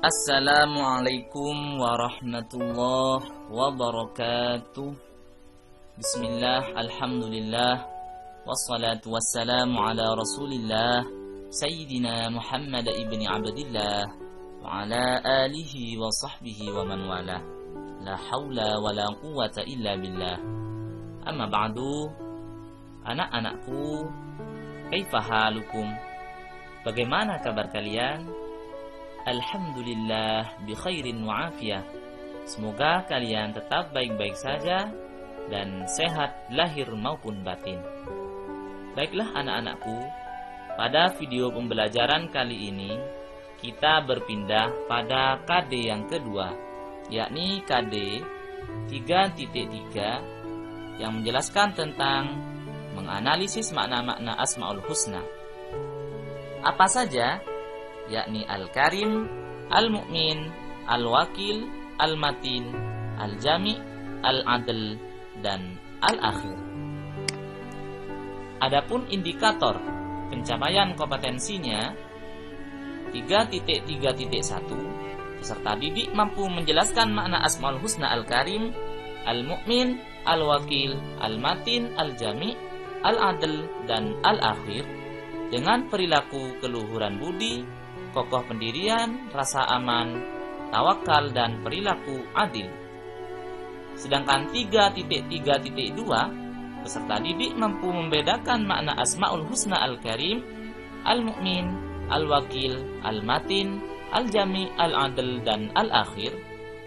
Assalamualaikum warahmatullahi wabarakatuh. Bismillah, alhamdulillah, wassalatu wassalamu ala rasulillah Sayyidina Muhammad ibni Abdillah wa ala alihi wa sahbihi wa man wala. La hawla wa la quwata illa billah. Amma ba'du. Anak-anakku, kaifa halukum? Bagaimana kabar kalian? Alhamdulillah bi khairin wa afiyah. Semoga kalian tetap baik-baik saja dan sehat lahir maupun batin. Baiklah anak-anakku, pada video pembelajaran kali ini kita berpindah pada KD yang kedua, yakni KD 3.3 yang menjelaskan tentang menganalisis makna-makna Asmaul Husna. Apa saja? Yakni Al-Karim, Al-Mu'min, Al-Wakil, Al-Matin, Al-Jami', Al-Adl, dan Al-Akhir. Adapun indikator pencapaian kompetensinya 3.3.1, peserta didik mampu menjelaskan makna Asmaul Husna Al-Karim, Al-Mu'min, Al-Wakil, Al-Matin, Al-Jami', Al-Adl, dan Al-Akhir dengan perilaku keluhuran budi, kokoh pendirian, rasa aman, tawakal, dan perilaku adil. Sedangkan 3.3.2, peserta didik mampu membedakan makna Asmaul Husna Al-Karim, Al-Mu'min, Al-Wakil, Al-Matin, Al-Jami', Al-Adl, dan Al-Akhir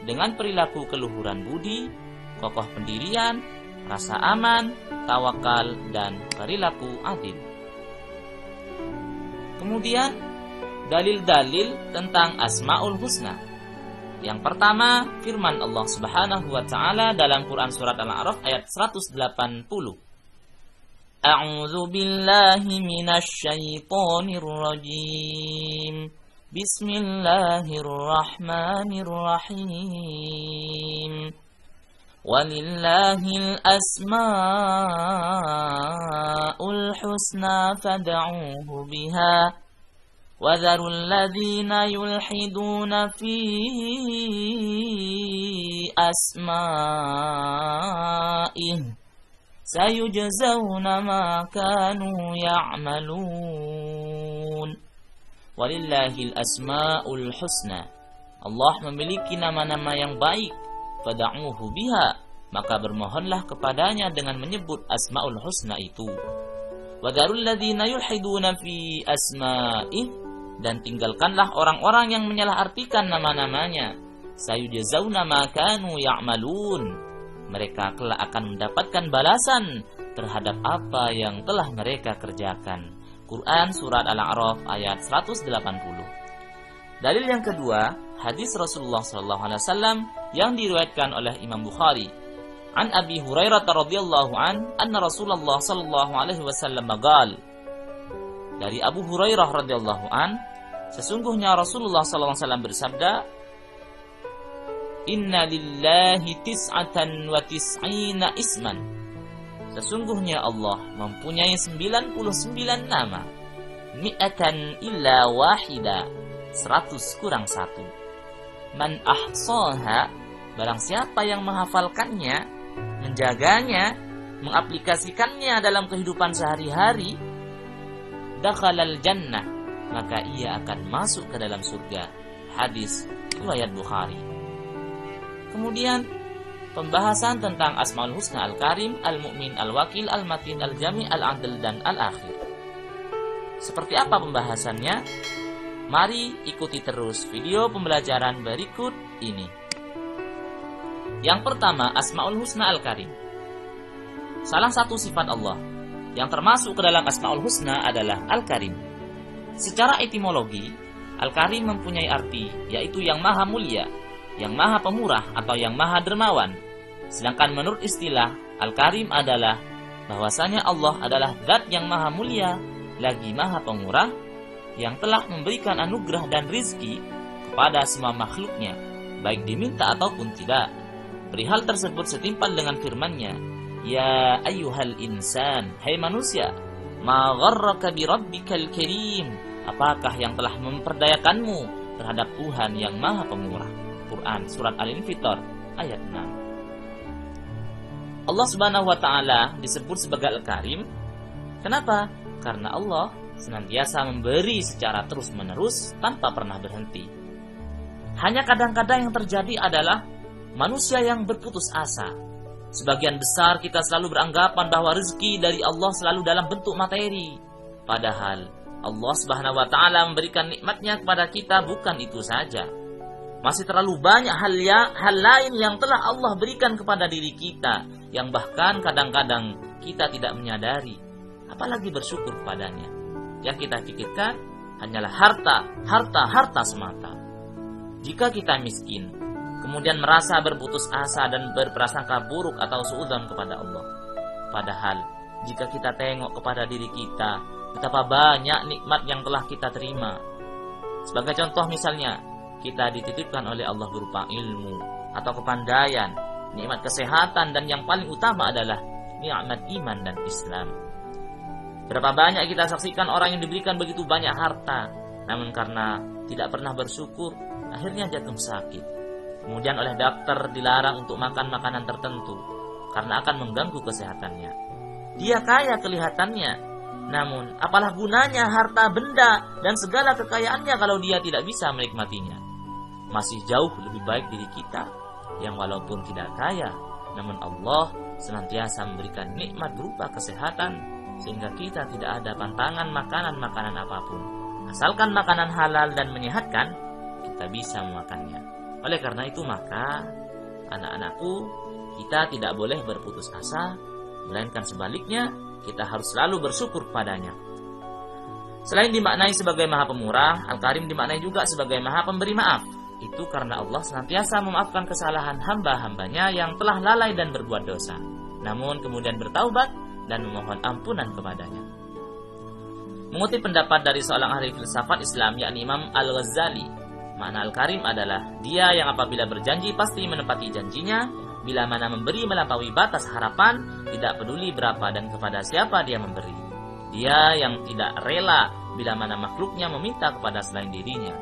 dengan perilaku keluhuran budi, kokoh pendirian, rasa aman, tawakal, dan perilaku adil. Kemudian dalil-dalil tentang Asmaul Husna. Yang pertama, firman Allah Subhanahu wa taala dalam Quran surat Al-A'raf ayat 180. A'udzu billahi minasy syaithanir rajim. Bismillahirrahmanirrahim. Walillahil asmaul husna fad'uuhu biha وَذَرُوا الَّذِينَ يُلْحِدُونَ فِي أَسْمَائِهِ سَيُجْزَوْنَ مَا كَانُوا يَعْمَلُونَ. Walillahil asmaul husna. Allah memiliki nama-nama yang baik. Fad'uuhu biha, maka bermohonlah kepadanya dengan menyebut Asmaul Husna itu. وَذَرُوا الَّذِينَ يُلْحِدُونَ فِي أَسْمَائِهِ, dan tinggalkanlah orang-orang yang menyalahartikan nama-namanya. Sayujzauna ma kanu ya'malun, mereka kelak akan mendapatkan balasan terhadap apa yang telah mereka kerjakan. Quran surat Al-A'raf ayat 180. Dalil yang kedua, hadis Rasulullah SAW yang diriwayatkan oleh Imam Bukhari. An Abi Hurairah radhiyallahu anna Rasulullah sallallahu alaihi wasallam qaal. Dari Abu Hurairah radhiyallahu sesungguhnya Rasulullah sallallahu alaihi wasallam bersabda, Inna lillahi tis'atan wa tis'ina isman. Sesungguhnya Allah mempunyai 99 nama. Mi'atan illa wahida, 100 kurang 1. Man ahsaha, barang siapa yang menghafalkannya, menjaganya, mengaplikasikannya dalam kehidupan sehari-hari, dakhalal jannah, maka ia akan masuk ke dalam surga. Hadis riwayat Bukhari. Kemudian pembahasan tentang Asmaul Husna Al-Karim, Al-Mu'min, Al-Wakil, Al-Matin, Al-Jami', Al-Adl, dan Al-Akhir. Seperti apa pembahasannya? Mari ikuti terus video pembelajaran berikut ini. Yang pertama, Asmaul Husna Al-Karim. Salah satu sifat Allah yang termasuk ke dalam Asmaul Husna adalah Al-Karim. Secara etimologi, Al-Karim mempunyai arti yaitu yang maha mulia, yang maha pemurah, atau yang maha dermawan. Sedangkan menurut istilah, Al-Karim adalah bahwasanya Allah adalah zat yang maha mulia, lagi maha pemurah, yang telah memberikan anugerah dan rizki kepada semua makhluknya, baik diminta ataupun tidak. Perihal tersebut setimpal dengan firman-Nya, Ya ayyuhal insan, hai manusia, ma gharraka bi rabbikal karim, apakah yang telah memperdayakanmu terhadap Tuhan yang Maha Pemurah. Quran surat Al-Infitor ayat 6. Allah Subhanahu wa taala disebut sebagai Al-Karim. Kenapa? Karena Allah senantiasa memberi secara terus-menerus tanpa pernah berhenti. Hanya kadang-kadang yang terjadi adalah manusia yang berputus asa. Sebagian besar kita selalu beranggapan bahwa rezeki dari Allah selalu dalam bentuk materi. Padahal Allah Subhanahu wa taala memberikan nikmatnya kepada kita bukan itu saja. Masih terlalu banyak hal lain yang telah Allah berikan kepada diri kita, yang bahkan kadang-kadang kita tidak menyadari, apalagi bersyukur padanya. Yang kita pikirkan hanyalah harta semata. Jika kita miskin, kemudian merasa berputus asa dan berprasangka buruk atau suudzon kepada Allah. Padahal jika kita tengok kepada diri kita, betapa banyak nikmat yang telah kita terima. Sebagai contoh misalnya, kita dititipkan oleh Allah berupa ilmu atau kepandaian, nikmat kesehatan, dan yang paling utama adalah nikmat iman dan Islam. Berapa banyak kita saksikan orang yang diberikan begitu banyak harta, namun karena tidak pernah bersyukur, akhirnya jatuh sakit. Kemudian oleh dokter dilarang untuk makan makanan tertentu karena akan mengganggu kesehatannya. Dia kaya kelihatannya, namun apalah gunanya harta benda dan segala kekayaannya kalau dia tidak bisa menikmatinya. Masih jauh lebih baik diri kita yang walaupun tidak kaya, namun Allah senantiasa memberikan nikmat berupa kesehatan, sehingga kita tidak ada pantangan makanan apapun. Asalkan makanan halal dan menyehatkan, kita bisa memakannya. Oleh karena itu maka, anak-anakku, kita tidak boleh berputus asa, melainkan sebaliknya, kita harus selalu bersyukur padanya. Selain dimaknai sebagai Maha Pemurah, Al-Karim dimaknai juga sebagai Maha Pemberi Maaf. Itu karena Allah senantiasa memaafkan kesalahan hamba-hambanya yang telah lalai dan berbuat dosa, namun kemudian bertaubat dan memohon ampunan kepadanya. Mengutip pendapat dari seorang ahli filsafat Islam, yakni Imam Al-Ghazali, makna Al-Karim adalah dia yang apabila berjanji pasti menepati janjinya, bila mana memberi melampaui batas harapan, tidak peduli berapa dan kepada siapa dia memberi. Dia yang tidak rela bila mana makhluknya meminta kepada selain dirinya.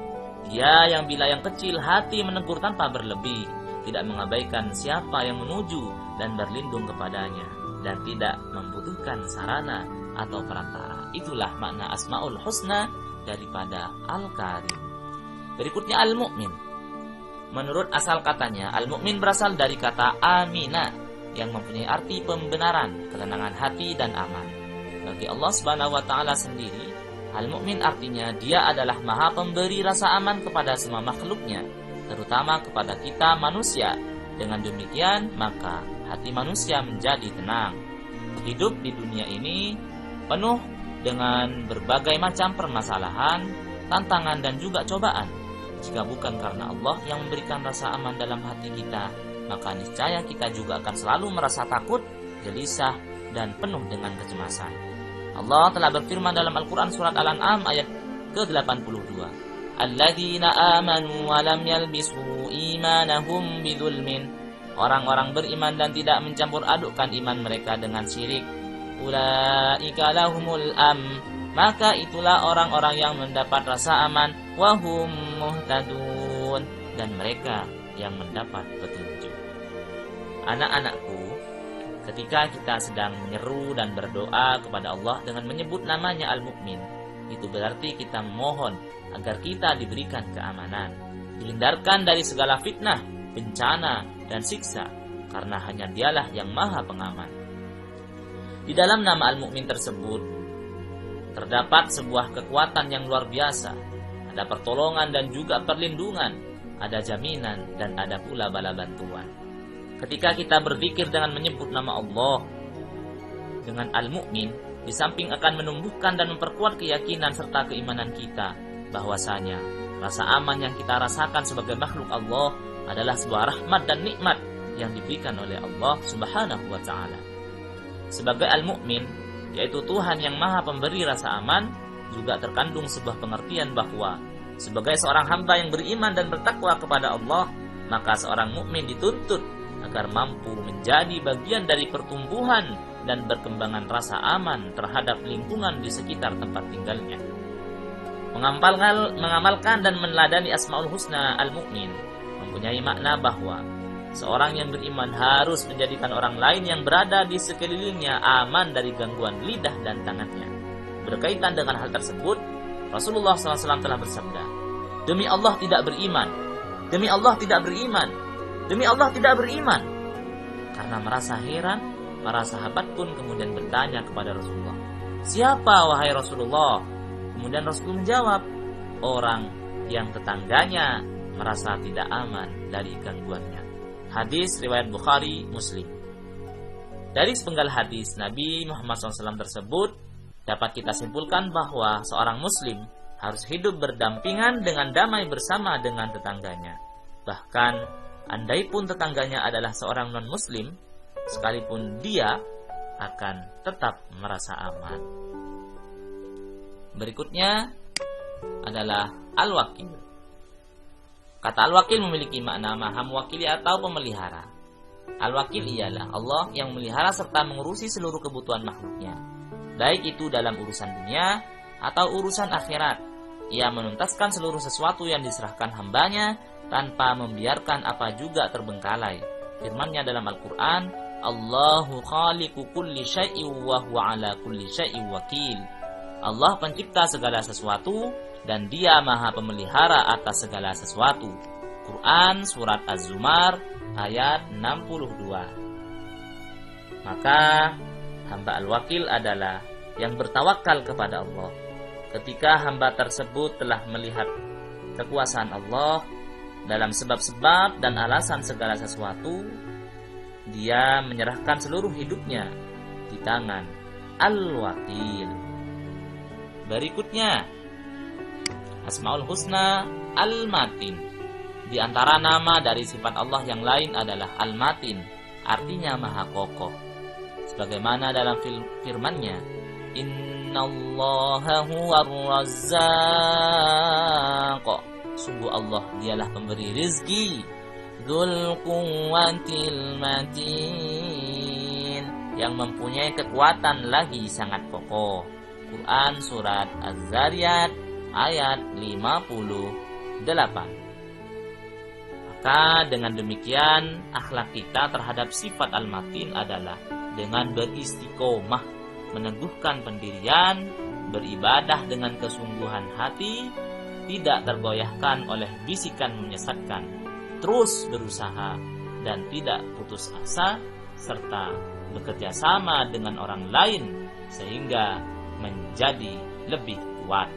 Dia yang bila yang kecil hati menegur tanpa berlebih, tidak mengabaikan siapa yang menuju dan berlindung kepadanya, dan tidak membutuhkan sarana atau perantara. Itulah makna Asmaul Husna daripada Al-Karim. Berikutnya Al-Mu'min. Menurut asal katanya, Al-Mu'min berasal dari kata Amina, yang mempunyai arti pembenaran, ketenangan hati dan aman. Bagi Allah Subhanahu wa taala sendiri, Al-Mu'min artinya dia adalah Maha Pemberi rasa aman kepada semua makhluknya, terutama kepada kita manusia. Dengan demikian, maka hati manusia menjadi tenang. Hidup di dunia ini penuh dengan berbagai macam permasalahan, tantangan dan juga cobaan. Jika bukan karena Allah yang memberikan rasa aman dalam hati kita, maka niscaya kita juga akan selalu merasa takut, gelisah, dan penuh dengan kecemasan. Allah telah berfirman dalam Al-Quran surat Al-An'am ayat ke-82. Alladzina amanu wa lam yalbisu imanahum bidzulmin. Orang-orang beriman dan tidak mencampur adukkan iman mereka dengan syirik. Ulaika lahumul maka itulah orang-orang yang mendapat rasa aman, wa hum muhtadun, dan mereka yang mendapat petunjuk. Anak-anakku, ketika kita sedang menyeru dan berdoa kepada Allah dengan menyebut namanya Al-Mu'min, itu berarti kita memohon agar kita diberikan keamanan, dihindarkan dari segala fitnah, bencana, dan siksa, karena hanya Dialah yang Maha Pengaman. Di dalam nama Al-Mu'min tersebut terdapat sebuah kekuatan yang luar biasa. Ada pertolongan dan juga perlindungan, ada jaminan dan ada pula bala bantuan. Ketika kita berzikir dengan menyebut nama Allah dengan Al-Mu'min, di samping akan menumbuhkan dan memperkuat keyakinan serta keimanan kita bahwasanya rasa aman yang kita rasakan sebagai makhluk Allah adalah sebuah rahmat dan nikmat yang diberikan oleh Allah Subhanahu wa taala. Sebagai Al-Mu'min, yaitu Tuhan yang Maha Pemberi rasa aman, juga terkandung sebuah pengertian bahwa sebagai seorang hamba yang beriman dan bertakwa kepada Allah, maka seorang mukmin dituntut agar mampu menjadi bagian dari pertumbuhan dan perkembangan rasa aman terhadap lingkungan di sekitar tempat tinggalnya. Mengamalkan dan meneladani Asmaul Husna al-Mu'min mempunyai makna bahwa seorang yang beriman harus menjadikan orang lain yang berada di sekelilingnya aman dari gangguan lidah dan tangannya. Berkaitan dengan hal tersebut, Rasulullah SAW telah bersabda, "Demi Allah tidak beriman, demi Allah tidak beriman, demi Allah tidak beriman." Karena merasa heran, para sahabat pun kemudian bertanya kepada Rasulullah, "Siapa wahai Rasulullah?" Kemudian Rasul menjawab, "Orang yang tetangganya merasa tidak aman dari gangguannya." Hadis riwayat Bukhari, Muslim. Dari sepenggal hadis Nabi Muhammad SAW tersebut, dapat kita simpulkan bahwa seorang Muslim harus hidup berdampingan dengan damai bersama dengan tetangganya. Bahkan, andai pun tetangganya adalah seorang non-Muslim, sekalipun dia akan tetap merasa aman. Berikutnya adalah al-wakil. Kata al-wakil memiliki makna maha mewakili atau pemelihara. Al-wakil ialah Allah yang memelihara serta mengurusi seluruh kebutuhan makhluknya, baik itu dalam urusan dunia atau urusan akhirat. Ia menuntaskan seluruh sesuatu yang diserahkan hambanya tanpa membiarkan apa juga terbengkalai. Firman-Nya dalam Al-Quran, "Allahu khaliqu kulli syai'in wa huwa ala kulli syai'in wakil." Allah pencipta segala sesuatu dan Dia maha pemelihara atas segala sesuatu. Quran Surat Az-Zumar ayat 62. Maka hamba al-wakil adalah yang bertawakal kepada Allah. Ketika hamba tersebut telah melihat kekuasaan Allah dalam sebab-sebab dan alasan segala sesuatu, dia menyerahkan seluruh hidupnya di tangan al-wakil. Berikutnya, Asmaul Husna Al-Matin. Di antara nama dari sifat Allah yang lain adalah Al-Matin, artinya maha kokoh. Sebagaimana dalam firman-Nya, "Innallaha huwar razzaq." Sungguh Allah dialah pemberi rizki, Dzul quwwatil matin, yang mempunyai kekuatan lagi sangat kokoh. Quran Surat Az-Zariyat ayat 58. Maka dengan demikian akhlak kita terhadap sifat Al-Matin adalah dengan beristiqomah, meneguhkan pendirian, beribadah dengan kesungguhan hati, tidak tergoyahkan oleh bisikan menyesatkan, terus berusaha dan tidak putus asa, serta bekerja sama dengan orang lain sehingga menjadi lebih kuat.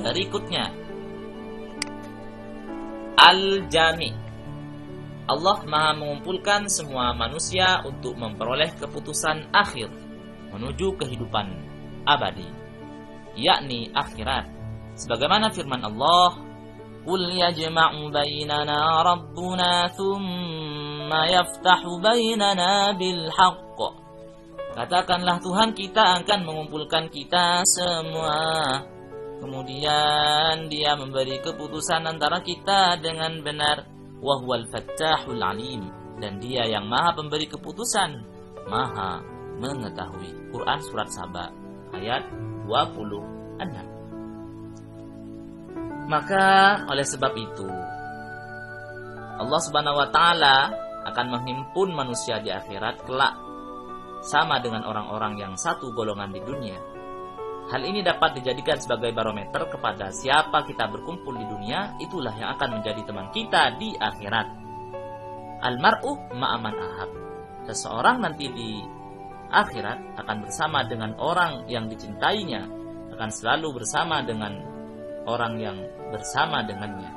Berikutnya, Al-Jami. Allah maha mengumpulkan semua manusia untuk memperoleh keputusan akhir menuju kehidupan abadi, yakni akhirat. Sebagaimana firman Allah, "Qul yajma'u bainana rabbuna thumma yaftahu bainana bil haqq." Katakanlah Tuhan kita akan mengumpulkan kita semua, kemudian Dia memberi keputusan antara kita dengan benar. Wa huwal fattahul alim, dan Dia yang maha pemberi keputusan, maha mengetahui. Quran Surat Saba ayat 26. Maka oleh sebab itu Allah Subhanahu wa taala akan menghimpun manusia di akhirat kelak sama dengan orang-orang yang satu golongan di dunia. Hal ini dapat dijadikan sebagai barometer kepada siapa kita berkumpul di dunia, itulah yang akan menjadi teman kita di akhirat. Al-mar'u ma'aman ahab. Seseorang nanti di akhirat akan bersama dengan orang yang dicintainya, akan selalu bersama dengan orang yang bersama dengannya.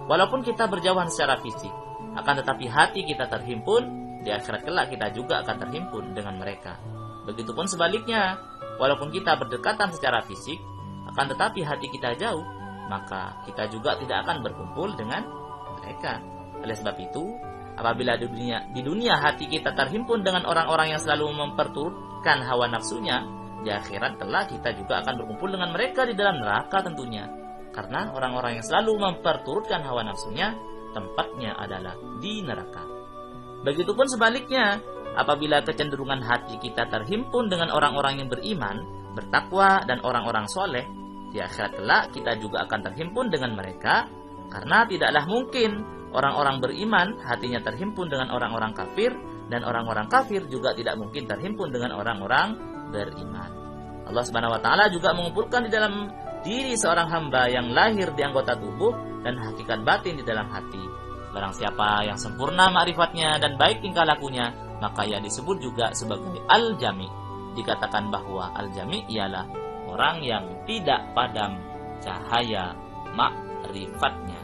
Walaupun kita berjauhan secara fisik, akan tetapi hati kita terhimpun. Di akhirat kelak kita juga akan terhimpun dengan mereka. Begitupun sebaliknya, walaupun kita berdekatan secara fisik, akan tetapi hati kita jauh, maka kita juga tidak akan berkumpul dengan mereka. Oleh sebab itu, apabila di dunia hati kita terhimpun dengan orang-orang yang selalu memperturutkan hawa nafsunya, di akhirat kelak kita juga akan berkumpul dengan mereka di dalam neraka tentunya. Karena orang-orang yang selalu memperturutkan hawa nafsunya, tempatnya adalah di neraka. Begitupun sebaliknya, apabila kecenderungan hati kita terhimpun dengan orang-orang yang beriman, bertakwa, dan orang-orang soleh, Di akhirat kelak kita juga akan terhimpun dengan mereka, karena tidaklah mungkin orang-orang beriman hatinya terhimpun dengan orang-orang kafir, dan orang-orang kafir juga tidak mungkin terhimpun dengan orang-orang beriman. Allah Subhanahu wa taala juga mengumpulkan di dalam diri seorang hamba yang lahir di anggota tubuh dan hakikat batin di dalam hati. Barang siapa yang sempurna ma'rifatnya dan baik tingkah lakunya, maka ia disebut juga sebagai al-jami. Dikatakan bahwa al-jami ialah orang yang tidak padam cahaya ma'rifatnya.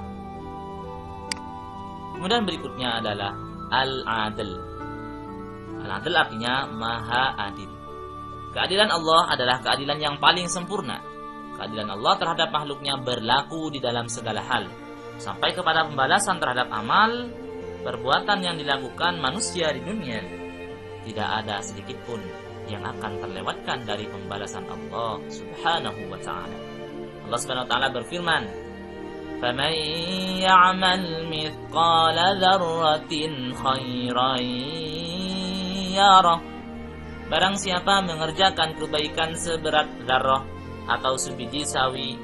Kemudian berikutnya adalah al-adl. Al-adl artinya maha adil. Keadilan Allah adalah keadilan yang paling sempurna. Keadilan Allah terhadap makhluknya berlaku di dalam segala hal, sampai kepada pembalasan terhadap amal perbuatan yang dilakukan manusia di dunia. Tidak ada sedikit pun yang akan terlewatkan dari pembalasan Allah Subhanahu wa ta'ala. Allah Subhanahu wa ta'ala berfirman, فَمَنْ يَعْمَلْ مِثْقَالَ ذَرَّةٍ خَيْرًا يَرَهُ. Barang siapa mengerjakan kebaikan seberat zarrah, atau sebiji sawi,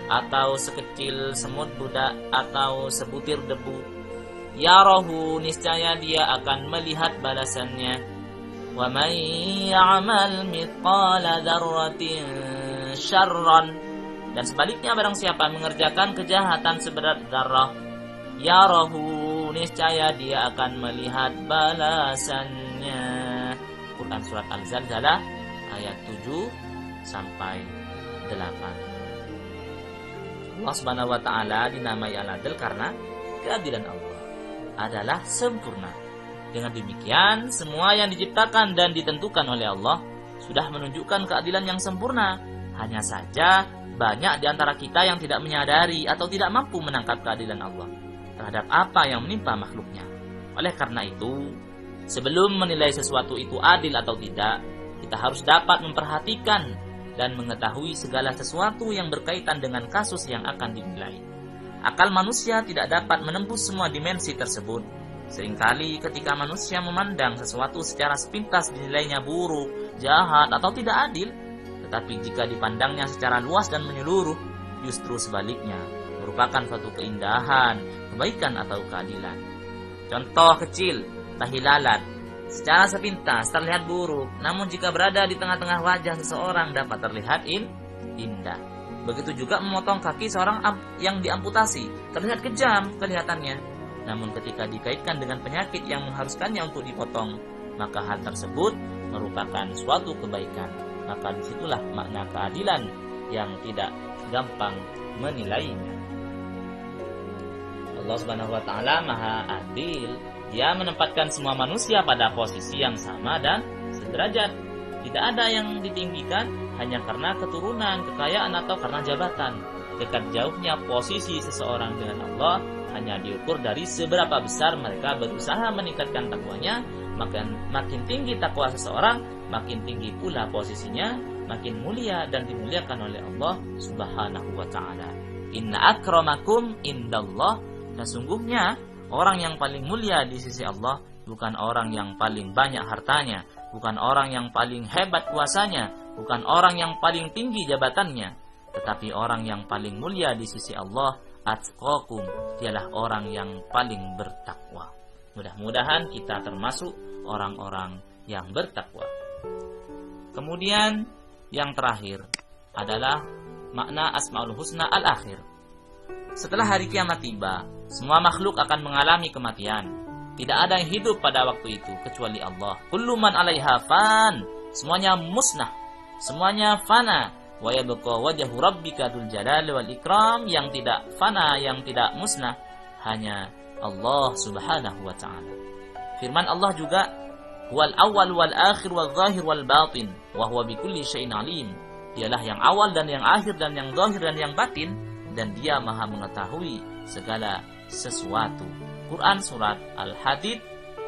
atau sekecil semut budak, atau sebutir debu, yarahu, niscaya dia akan melihat balasannya. Wa man ya'mal mithqala dzarratin syarran. Dan sebaliknya, barang siapa mengerjakan kejahatan seberat zarrah, yarahu, niscaya dia akan melihat balasannya. Quran surat Al-Zalzalah ayat 7 sampai 8. Allah Subhanahu wa taala dinamai Al-Adil karena keadilan Allah adalah sempurna. Dengan demikian, semua yang diciptakan dan ditentukan oleh Allah sudah menunjukkan keadilan yang sempurna. Hanya saja banyak di antara kita yang tidak menyadari atau tidak mampu menangkap keadilan Allah terhadap apa yang menimpa makhluknya. Oleh karena itu, sebelum menilai sesuatu itu adil atau tidak, kita harus dapat memperhatikan dan mengetahui segala sesuatu yang berkaitan dengan kasus yang akan dinilai. Akal manusia tidak dapat menembus semua dimensi tersebut. Seringkali ketika manusia memandang sesuatu secara sepintas dinilainya buruk, jahat, atau tidak adil. Tetapi jika dipandangnya secara luas dan menyeluruh, justru sebaliknya, merupakan suatu keindahan, kebaikan, atau keadilan. Contoh kecil, tahi lalat. Secara sepintas terlihat buruk, namun jika berada di tengah-tengah wajah seseorang dapat terlihat indah. Begitu juga memotong kaki seorang yang diamputasi, terlihat kejam kelihatannya. Namun ketika dikaitkan dengan penyakit yang mengharuskannya untuk dipotong, maka hal tersebut merupakan suatu kebaikan. Maka disitulah makna keadilan yang tidak gampang menilainya. Allah Subhanahu wa taala Maha Adil. Dia menempatkan semua manusia pada posisi yang sama dan sederajat. Tidak ada yang ditinggikan hanya karena keturunan, kekayaan, atau karena jabatan. Dekat jauhnya posisi seseorang dengan Allah hanya diukur dari seberapa besar mereka berusaha meningkatkan takwanya. Makin tinggi takwa seseorang, makin tinggi pula posisinya, makin mulia dan dimuliakan oleh Allah Subhanahu wa ta'ala. Inna akramakum indallah. Dan sungguhnya orang yang paling mulia di sisi Allah bukan orang yang paling banyak hartanya, bukan orang yang paling hebat kuasanya, bukan orang yang paling tinggi jabatannya, tetapi orang yang paling mulia di sisi Allah, atqakum, dialah orang yang paling bertakwa. Mudah-mudahan kita termasuk orang-orang yang bertakwa. Kemudian yang terakhir adalah makna Asmaul Husna al-akhir. Setelah hari kiamat tiba, semua makhluk akan mengalami kematian. Tidak ada yang hidup pada waktu itu kecuali Allah. Kullu man 'alaiha fan, semuanya musnah, semuanya fana. Wa yabqa wajhu rabbika dzul jalali wal ikram, yang tidak fana, yang tidak musnah hanya Allah Subhanahu wa ta'ala. Firman Allah juga, wal awwal wal akhir wal zahir wal batin wa huwa bikulli syai'in alim. Dialah yang awal dan yang akhir dan yang zahir dan yang batin, dan dia maha mengetahui segala sesuatu. Quran surat Al-Hadid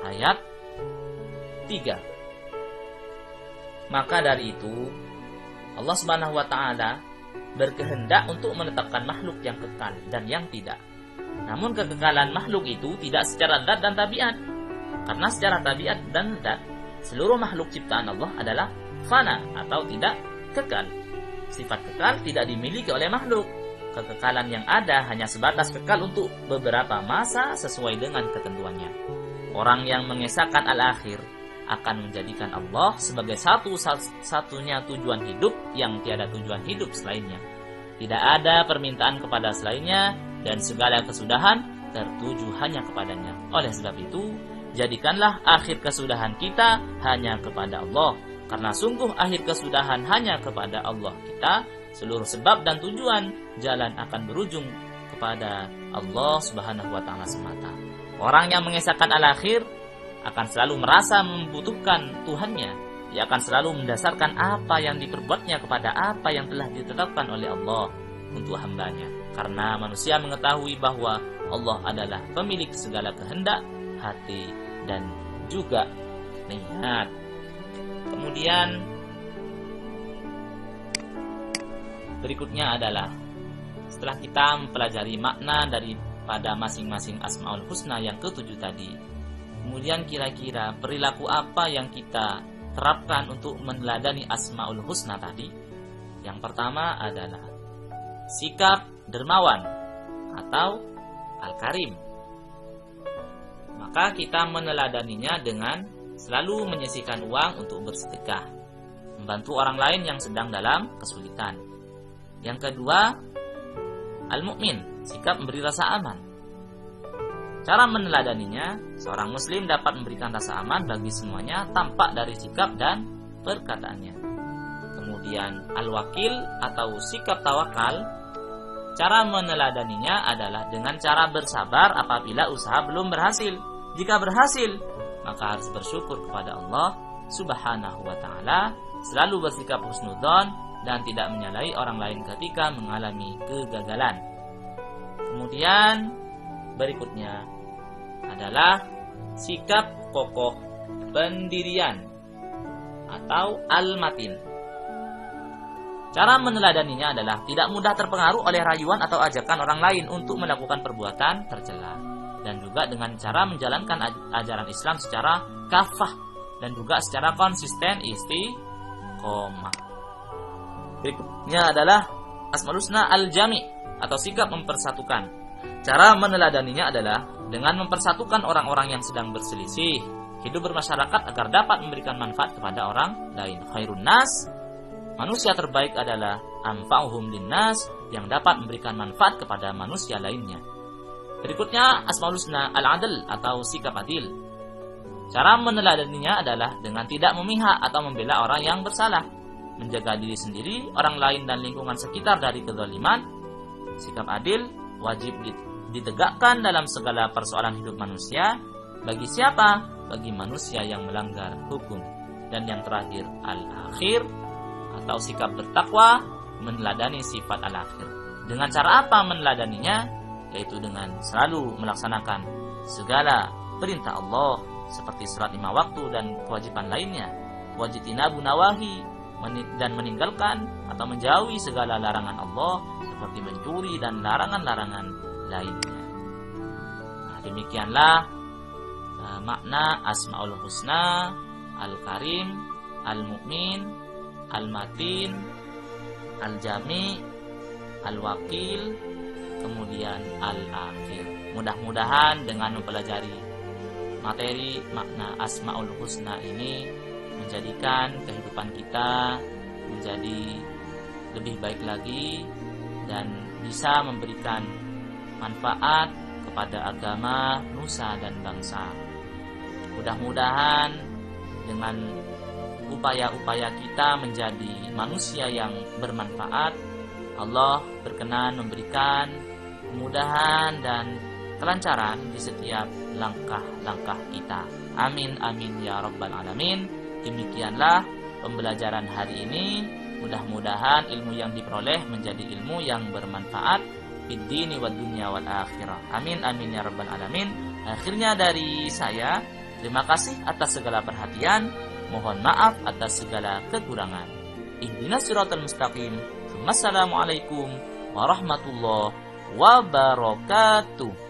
ayat 3. Maka dari itu Allah Subhanahu wa ta'ala berkehendak untuk menetapkan makhluk yang kekal dan yang tidak. Namun kekekalan makhluk itu tidak secara zat dan tabiat. Karena secara tabiat dan zat, seluruh makhluk ciptaan Allah adalah fana atau tidak kekal. Sifat kekal tidak dimiliki oleh makhluk. Kekekalan yang ada hanya sebatas kekal untuk beberapa masa sesuai dengan ketentuannya. Orang yang mengesahkan al-akhir akan menjadikan Allah sebagai satu-satunya tujuan hidup yang tiada tujuan hidup selainnya. Tidak ada permintaan kepada selainnya dan segala kesudahan tertuju hanya kepadanya. Oleh sebab itu, jadikanlah akhir kesudahan kita hanya kepada Allah. Karena sungguh akhir kesudahan hanya kepada Allah kita, seluruh sebab dan tujuan jalan akan berujung kepada Allah Subhanahu wa taala semata. Orang yang mengesahkan al-akhir akan selalu merasa membutuhkan Tuhannya. Dia akan selalu mendasarkan apa yang diperbuatnya kepada apa yang telah ditetapkan oleh Allah untuk hambanya. Karena manusia mengetahui bahwa Allah adalah pemilik segala kehendak, hati, dan juga niat. Kemudian berikutnya adalah setelah kita mempelajari makna daripada masing-masing Asmaul Husna yang ke-7 tadi, kemudian kira-kira perilaku apa yang kita terapkan untuk meneladani Asmaul Husna tadi? Yang pertama adalah sikap dermawan atau Al-Karim. Maka kita meneladaninya dengan selalu menyisihkan uang untuk bersedekah, membantu orang lain yang sedang dalam kesulitan. Yang kedua, Al-Mu'min, sikap memberi rasa aman. Cara meneladaninya, seorang muslim dapat memberikan rasa aman bagi semuanya tampak dari sikap dan perkataannya. Kemudian Al-Wakil atau sikap tawakal, cara meneladaninya adalah dengan cara bersabar apabila usaha belum berhasil. Jika berhasil, maka harus bersyukur kepada Allah Subhanahu wa taala, selalu bersikap husnudzon dan tidak menyalahi orang lain ketika mengalami kegagalan. Kemudian berikutnya adalah sikap kokoh pendirian atau al-matin. Cara meneladaninya adalah tidak mudah terpengaruh oleh rayuan atau ajakan orang lain untuk melakukan perbuatan tercela, dan juga dengan cara menjalankan ajaran Islam secara kafah dan juga secara konsisten istiqomah. Berikutnya adalah Asmaul Husna al-Jami' atau sikap mempersatukan. Cara meneladaninya adalah dengan mempersatukan orang-orang yang sedang berselisih, hidup bermasyarakat agar dapat memberikan manfaat kepada orang lain. Khairun nas, manusia terbaik adalah anfa'uhum linnas, yang dapat memberikan manfaat kepada manusia lainnya. Berikutnya Asmaul Husna al-Adl atau sikap adil. Cara meneladaninya adalah dengan tidak memihak atau membela orang yang bersalah, menjaga diri sendiri, orang lain dan lingkungan sekitar dari kezaliman. Sikap adil wajib ditegakkan dalam segala persoalan hidup manusia. Bagi siapa? Bagi manusia yang melanggar hukum. Dan yang terakhir al-akhir atau sikap bertakwa, meneladani sifat al-akhir. Dengan cara apa meneladaninya? Yaitu dengan selalu melaksanakan segala perintah Allah seperti salat 5 waktu dan kewajiban lainnya. Wajitinabu nawahi, dan meninggalkan atau menjauhi segala larangan Allah seperti mencuri dan larangan-larangan lainnya. Nah, demikianlah makna Asmaul Husna, Al-Karim, Al-Mu'min, Al-Matin, Al-Jami', Al-Wakil, kemudian Al-Akhir. Mudah-mudahan dengan mempelajari materi makna Asmaul Husna ini menjadikan kehidupan kita menjadi lebih baik lagi dan bisa memberikan manfaat kepada agama, nusa, dan bangsa. Mudah-mudahan dengan upaya-upaya kita menjadi manusia yang bermanfaat, Allah berkenan memberikan kemudahan dan kelancaran di setiap langkah-langkah kita. Amin amin ya rabbal alamin. Demikianlah pembelajaran hari ini. Mudah-mudahan ilmu yang diperoleh menjadi ilmu yang bermanfaat fid dini wad dunya wal akhirah. Amin amin ya rabbal alamin. Akhirnya dari saya, terima kasih atas segala perhatian. Mohon maaf atas segala kekurangan. Ihdinas siratal mustaqim. Wassalamualaikum warahmatullahi wabarakatuh.